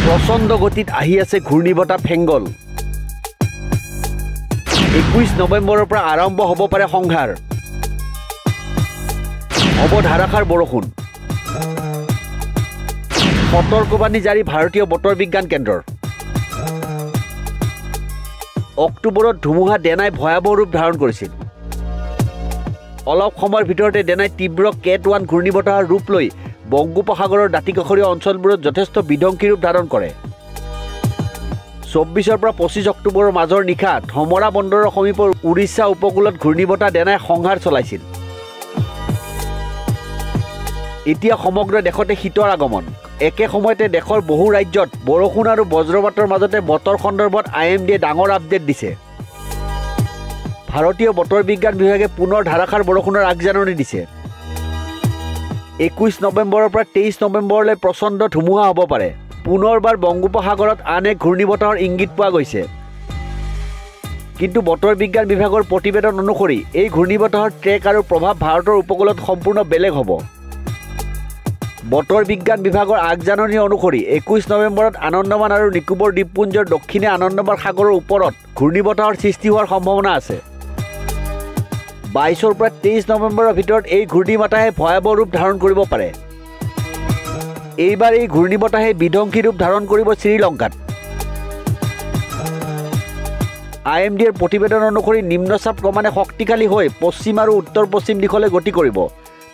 প্ৰচণ্ড গতিত আহি আছে ঘূৰ্ণীবতাহ ফেংগল 21 নৱেম্বৰৰ পৰা আৰম্ভ হ'ব পাৰে সংঘাৰ হ'ব ধাৰাসাৰ বৰষুণ সতৰ্কবাণী জাৰি ভাৰতীয় বতৰ বিজ্ঞান কেন্দ্ৰৰ অক্টোবৰত ধুমুহা ডেনাই ভয়াৱহ ৰূপ ধাৰণ কৰিছিল অলপ সময়ৰ ভিতৰতে ডেনাই তীব্ৰ কেট 1 ঘূৰ্ণীবতাহৰ ৰূপ লৈ বংগোপসাগৰৰ দাঁতিকাষৰীয়া অঞ্চলবোৰত যথেষ্ট বিধ্বংসী ৰূপ ধাৰণ কৰে 24 পৰা 25 অক্টোবৰৰ মাজৰ নিশা ধমৰা বন্দৰৰ সমীপৰ উৰিষ্যা উপকূলত ঘূৰ্ণীবতাহ ডেনাই সংঘাৰ চলাইছিল এতিয়া সমগ্ৰ দেশতে শীতৰ আগমন একে সময়তে দেশৰ বহু ৰাজ্যত বৰষুণ আৰু বজ্ৰপাতৰ মাজতে বতৰ সন্দৰ্ভত IMDয়ে ডাঙৰ আপডেট দিছে ভাৰতীয় বতৰ বিজ্ঞান বিভাগে পুনৰ ধাৰাসাৰ বৰষুণৰ আগজাননী দিছে 21 নৱেম্বৰৰ পৰা 23 নৱেম্বৰলৈ প্ৰচণ্ড ধুমুহা হ'ব পাৰে পুনৰবাৰ বংগোপসাগৰত আন এক ঘূৰ্ণীবতাহৰ ইংগিত পোৱা গৈছে কিন্তু বতৰ বিজ্ঞান বিভাগৰ প্ৰতিবেদন অনুসৰি এই ঘূৰ্ণীবতাহৰ ট্ৰেক আৰু প্ৰভাৱ ভাৰতৰ উপকূলত সম্পূৰ্ণ বেলেগ হ'ব বতৰ বিজ্ঞান বিভাগৰ আগজাননী অনুসৰি 21 নৱেম্বৰত আনন্দমান আৰু নিকোবৰ দ্বীপপুঞ্জৰ দক্ষিণে আনন্দমান সাগৰৰ ওপৰত ঘূৰ্ণীবতাহৰ সৃষ্টি হোৱাৰ সম্ভাৱনা আছে 22 পৰা 23 নৱেম্বৰৰ ভিতৰত এই ঘূৰ্ণীবতাহে ভয়াৱহ ৰূপ ধাৰণ কৰিব পাৰে এইবাৰ এই ঘূৰ্ণীবতাহে বিধ্বংসী ৰূপ ধাৰণ কৰিব শ্ৰীলংকাত IMDৰ প্ৰতিবেদন অনুসৰি নিম্নচাপ ক্ৰমান্বয়ে শক্তিশালী হৈ পশ্চিম আৰু উত্তৰ পশ্চিম দিশলৈ গতি কৰিব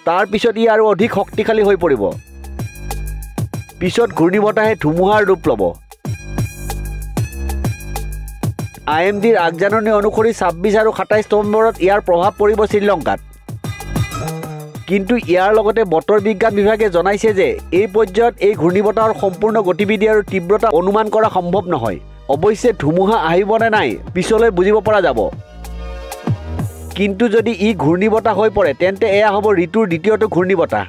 তাৰ পিছত ই আৰু অধিক শক্তিশালী হৈ পৰিব পিছত ঘূৰ্ণীবতাহে ধুমুহাৰ ৰূপ ল'ব IMDৰ আগজাননী অনুসৰি 26 আৰু 27 নৱেম্বৰত ইয়াৰ প্ৰভাৱ পৰিব শ্ৰীলংকাত কিন্তু ইয়াৰ লগতে বতৰ বিজ্ঞান বিভাগে জনাইছে যে এই পৰ্যায়ত এই ঘূৰ্ণীবতাহৰ সম্পূৰ্ণ গতিবিধি আৰু তীব্ৰতা অনুমান কৰা সম্ভৱ নহয় অৱশ্যে ধুমুহা আহিব নে নাই পিছলৈ বুজিব পৰা যাব কিন্তু যদি ই ঘূৰ্ণীবতাহ হৈ পৰে তেন্তে এয়া হ'ব ঋতুৰ দ্বিতীয়টো ঘূৰ্ণীবতাহ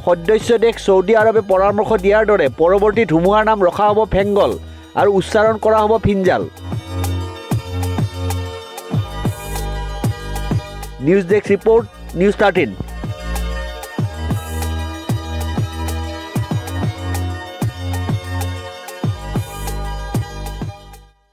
সদস্য দেশ সৌদি আৰবে পৰামৰ্শ দিয়াৰ দৰে পৰৱৰ্তী ধুমুহাৰ নাম ৰখা হ'ব ফেংগল আৰু উচ্চাৰণ কৰা হ'ব Fengal news desk report news 13